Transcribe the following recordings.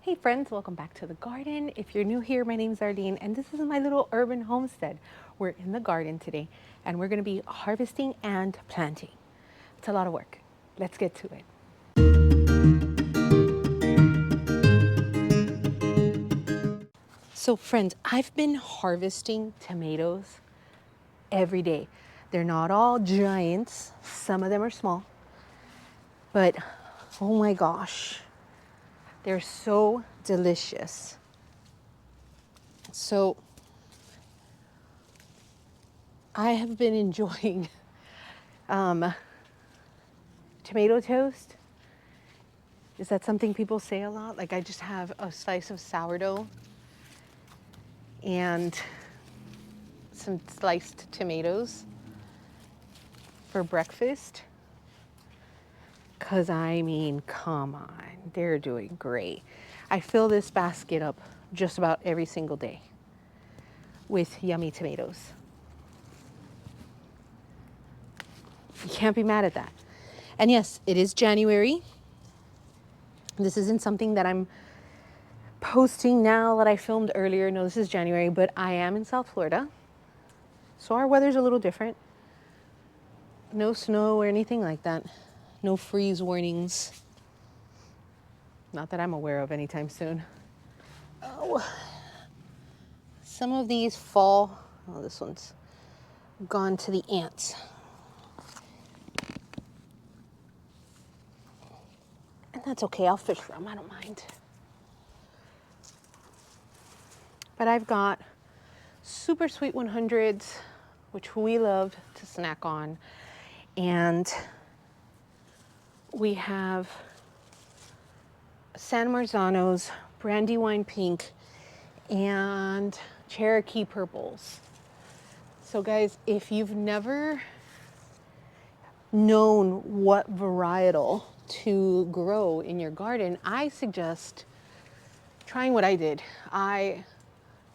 Hey friends, welcome back to the garden. If you're new here, my name's Ardeen and this is my little urban homestead. We're in the garden today and we're gonna be harvesting and planting. It's a lot of work. Let's get to it. So friends, I've been harvesting tomatoes every day. They're not all giants. Some of them are small, but oh my gosh, they're so delicious. So I have been enjoying tomato toast. Is that something people say a lot? Like I just have a slice of sourdough and some sliced tomatoes for breakfast. Cause I mean, come on, they're doing great. I fill this basket up just about every single day with yummy tomatoes. You can't be mad at that. And yes, it is January. This isn't something that I'm posting now that I filmed earlier. No, this is January, but I am in South Florida. So our weather's a little different. No snow or anything like that. No freeze warnings. Not that I'm aware of anytime soon. Oh, some of these fall. Oh, this one's gone to the ants. And that's okay, I'll fish for them, I don't mind. But I've got super sweet 100s, which we love to snack on. And we have San Marzanos, Brandywine Pink, and Cherokee Purples. So guys, if you've never known what varietal to grow in your garden, I suggest trying what I did. I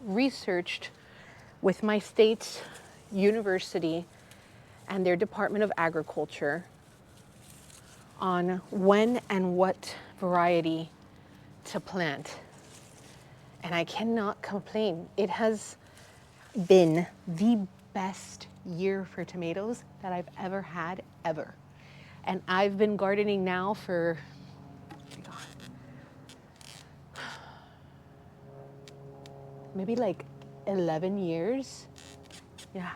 researched with my state's university and their Department of Agriculture on when and what variety to plant. And I cannot complain. It has been the best year for tomatoes that I've ever had, ever. And I've been gardening now for, maybe like 11 years. Yeah.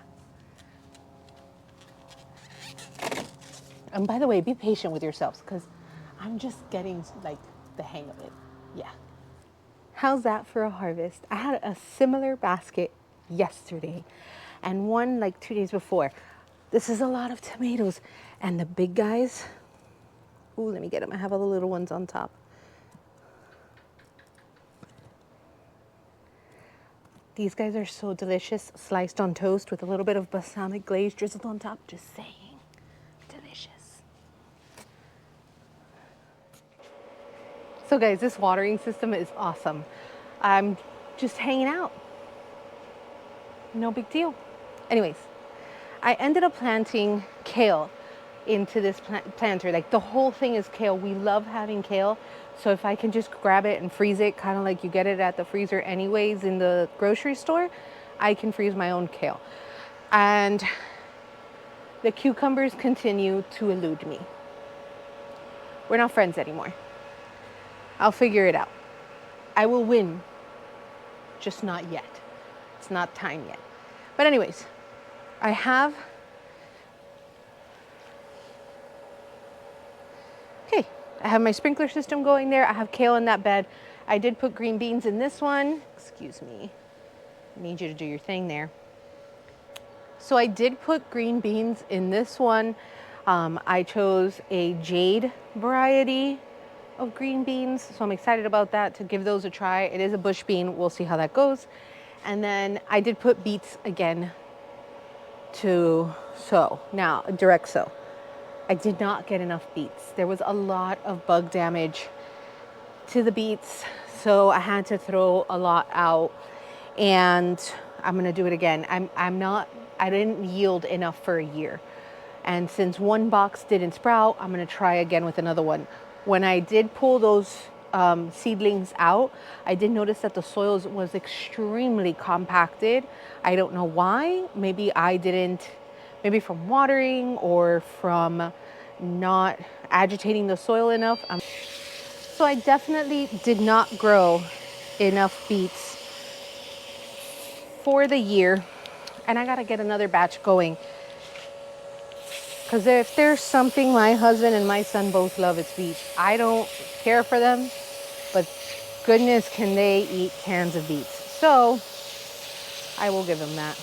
And by the way, be patient with yourselves because I'm just getting like the hang of it. Yeah. How's that for a harvest? I had a similar basket yesterday and one like 2 days before. This is a lot of tomatoes. And the big guys, ooh, let me get them. I have all the little ones on top. These guys are so delicious, sliced on toast with a little bit of balsamic glaze drizzled on top. Just saying, delicious. So guys, this watering system is awesome. I'm just hanging out. No big deal. Anyways, I ended up planting kale into this planter. Like the whole thing is kale. We love having kale. So if I can just grab it and freeze it, kind of like you get it at the freezer anyways in the grocery store, I can freeze my own kale. And the cucumbers continue to elude me. We're not friends anymore. I'll figure it out. I will win, just not yet. It's not time yet. But anyways, I have, okay, I have my sprinkler system going there. I have kale in that bed. I did put green beans in this one. Excuse me, I need you to do your thing there. So I did put green beans in this one. I chose a jade variety of green beans, so I'm excited about that, to give those a try. It is a bush bean. We'll see how that goes. And then I did put beets again to sow. Now, direct sow. I did not get enough beets. There was a lot of bug damage to the beets, so I had to throw a lot out. And I'm gonna do it again. I didn't yield enough for a year. And since one box didn't sprout, I'm gonna try again with another one. When I did pull those seedlings out, I did notice that the soil was extremely compacted. I don't know why. Maybe I didn't, maybe from watering or from not agitating the soil enough. So I definitely did not grow enough beets for the year. And I gotta get another batch going. Because if there's something my husband and my son both love, it's beets. I don't care for them, but goodness can they eat cans of beets. So I will give them that.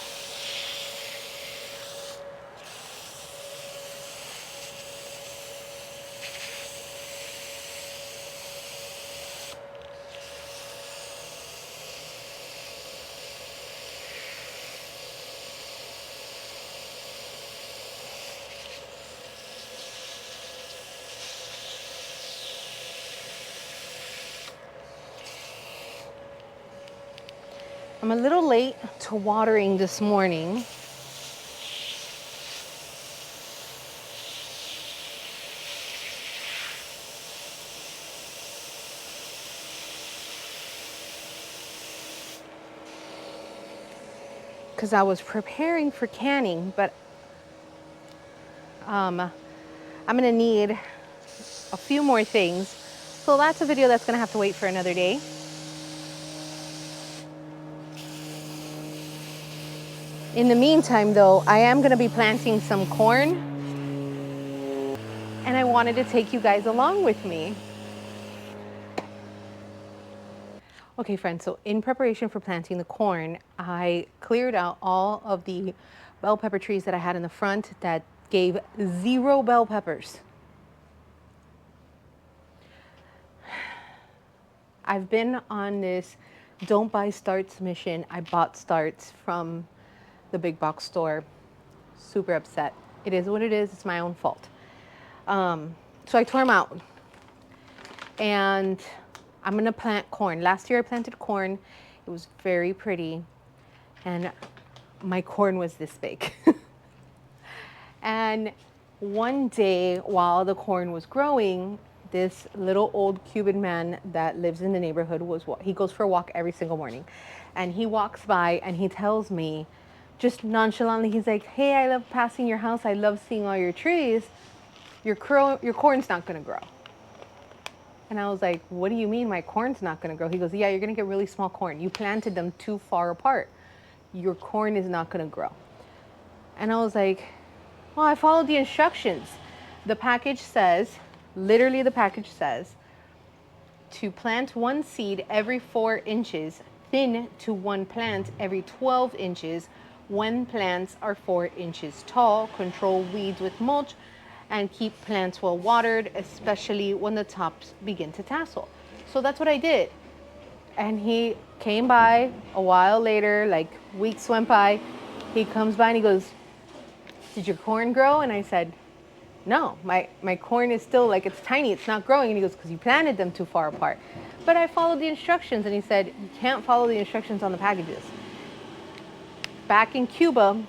I'm a little late to watering this morning. Because I was preparing for canning, but I'm gonna need a few more things. So that's a video that's gonna have to wait for another day. In the meantime though, I am gonna be planting some corn, and I wanted to take you guys along with me. Okay friends, so in preparation for planting the corn, I cleared out all of the bell pepper trees that I had in the front that gave 0 bell peppers. I've been on this don't buy starts mission. I bought starts from the big box store. Super upset. It is what it is. It's my own fault. So I tore them out. And I'm going to plant corn. Last year I planted corn. It was very pretty. And my corn was this big. And one day while the corn was growing, this little old Cuban man that lives in the neighborhood he goes for a walk every single morning. And he walks by and he tells me, just nonchalantly, he's like, hey, I love passing your house. I love seeing all your trees. Your corn's not going to grow. And I was like, what do you mean my corn's not going to grow? He goes, yeah, you're going to get really small corn. You planted them too far apart. Your corn is not going to grow. And I was like, well, I followed the instructions. The package says, literally the package says, to plant 1 seed every 4 inches, thin to 1 plant every 12 inches, when plants are 4 inches tall. Control weeds with mulch and keep plants well watered, especially when the tops begin to tassel. So that's what I did. And he came by a while later, like weeks went by. He comes by and he goes, did your corn grow? And I said, no, my corn is still like, it's tiny, it's not growing. And he goes, because you planted them too far apart. But I followed the instructions. And he said, you can't follow the instructions on the packages. Back in Cuba,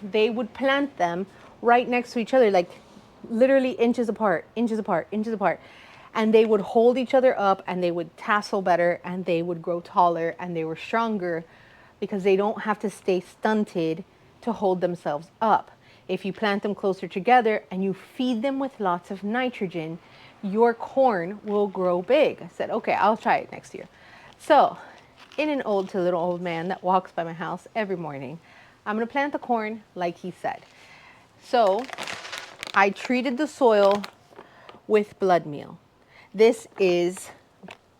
they would plant them right next to each other, like literally inches apart, inches apart, inches apart. And they would hold each other up and they would tassel better and they would grow taller and they were stronger because they don't have to stay stunted to hold themselves up. If you plant them closer together and you feed them with lots of nitrogen, your corn will grow big. I said, okay, I'll try it next year. So in an ode to a little old man that walks by my house every morning, I'm gonna plant the corn like he said. So I treated the soil with blood meal. This is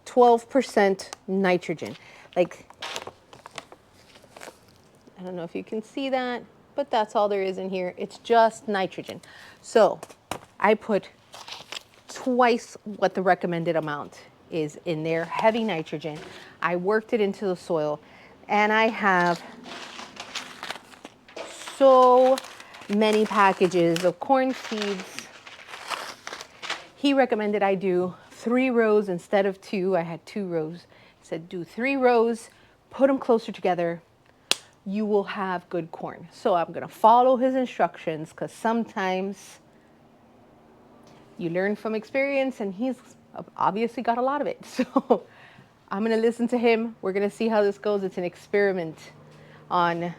12% nitrogen. Like, I don't know if you can see that, but that's all there is in here. It's just nitrogen. So I put twice what the recommended amount is in there, heavy nitrogen. I worked it into the soil and I have so many packages of corn seeds. He recommended I do 3 rows instead of 2. I had 2 rows. He said do 3 rows, put them closer together. You will have good corn. So I'm gonna follow his instructions because sometimes you learn from experience and he's obviously got a lot of it. So I'm gonna listen to him. We're gonna see how this goes. It's an experiment on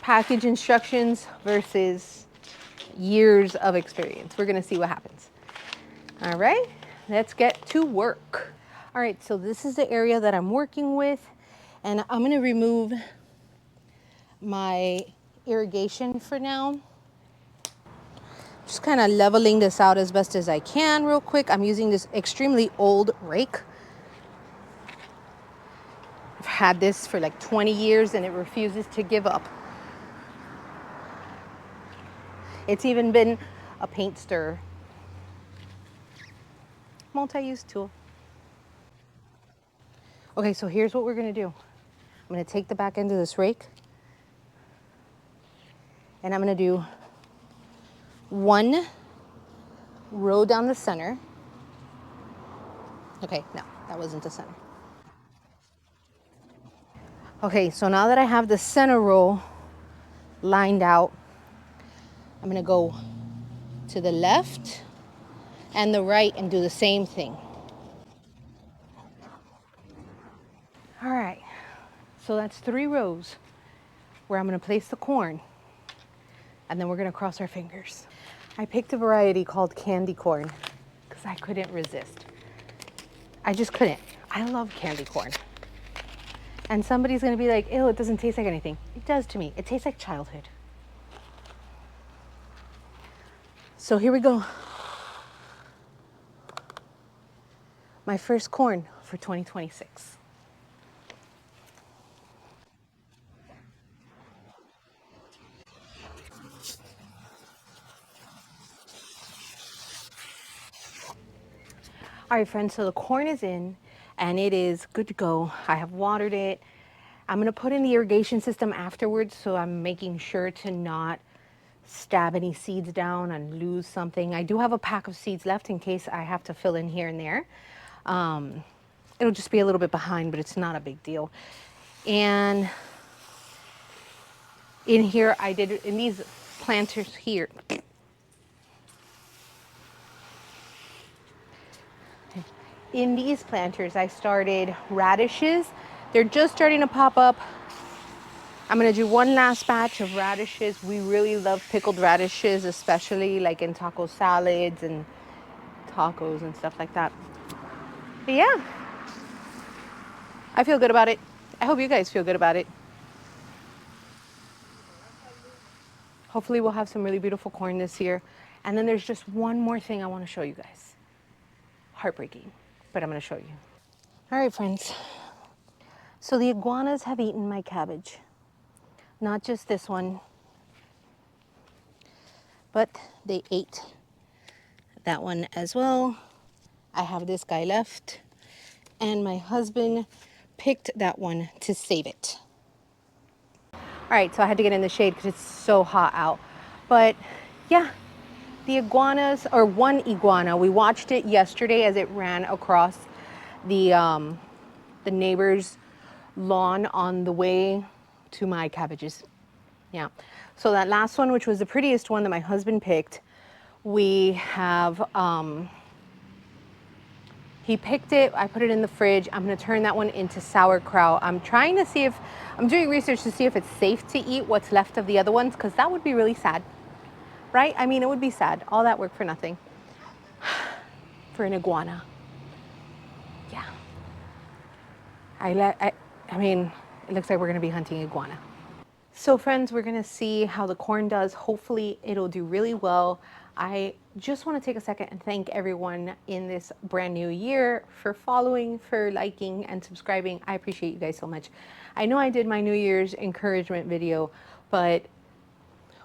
package instructions versus years of experience. We're gonna see what happens. All right, let's get to work. All right, so this is the area that I'm working with, and I'm gonna remove my irrigation for now. Just kind of leveling this out as best as I can real quick. I'm using this extremely old rake. I've had this for like 20 years and it refuses to give up. It's even been a paint stirrer. Multi-use tool. Okay, so here's what we're gonna do. I'm gonna take the back end of this rake and I'm gonna do one row down the center. Okay, no, that wasn't the center. Okay, so now that I have the center row lined out, I'm gonna go to the left and the right and do the same thing. All right, so that's 3 rows where I'm gonna place the corn and then we're gonna cross our fingers. I picked a variety called candy corn because I couldn't resist. I just couldn't. I love candy corn. And somebody's gonna be like, ew, it doesn't taste like anything. It does to me. It tastes like childhood. So here we go. My first corn for 2026. All right, friends, so the corn is in and it is good to go. I have watered it. I'm gonna put in the irrigation system afterwards, so I'm making sure to not stab any seeds down and lose something. I do have a pack of seeds left in case I have to fill in here and there. It'll just be a little bit behind, but it's not a big deal. And in here, I did, in these planters here, in these planters, I started radishes. They're just starting to pop up. I'm gonna do one last batch of radishes. We really love pickled radishes, especially like in taco salads and tacos and stuff like that. But yeah, I feel good about it. I hope you guys feel good about it. Hopefully we'll have some really beautiful corn this year. And then there's just one more thing I wanna show you guys. Heartbreaking, but I'm gonna show you. All right, friends. So the iguanas have eaten my cabbage. Not just this one, but they ate that one as well. I have this guy left, and my husband picked that one to save it. All right, so I had to get in the shade because it's so hot out. But yeah, the iguanas, or one iguana, we watched it yesterday as it ran across the neighbor's lawn on the way to my cabbages. Yeah, so that last one, which was the prettiest one that my husband picked, we have, he picked it, I put it in the fridge. I'm gonna turn that one into sauerkraut. I'm trying to see if, I'm doing research to see if it's safe to eat what's left of the other ones, because that would be really sad, right? I mean, it would be sad, all that work for nothing. For an iguana. Yeah. I mean, it looks like we're gonna be hunting iguana. So friends, we're gonna see how the corn does. Hopefully it'll do really well. I just wanna take a second and thank everyone in this brand new year for following, for liking and subscribing. I appreciate you guys so much. I know I did my New Year's encouragement video, but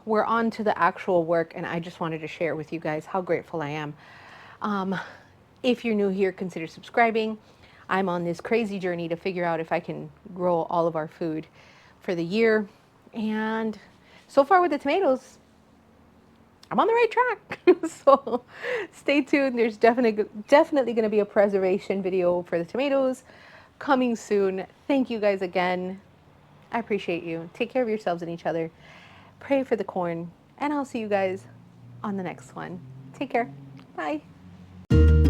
we're on to the actual work and I just wanted to share with you guys how grateful I am. If you're new here, consider subscribing. I'm on this crazy journey to figure out if I can grow all of our food for the year. And so far with the tomatoes, I'm on the right track. So stay tuned. There's definitely going to be a preservation video for the tomatoes coming soon. Thank you guys again. I appreciate you. Take care of yourselves and each other. Pray for the corn. And I'll see you guys on the next one. Take care. Bye. you.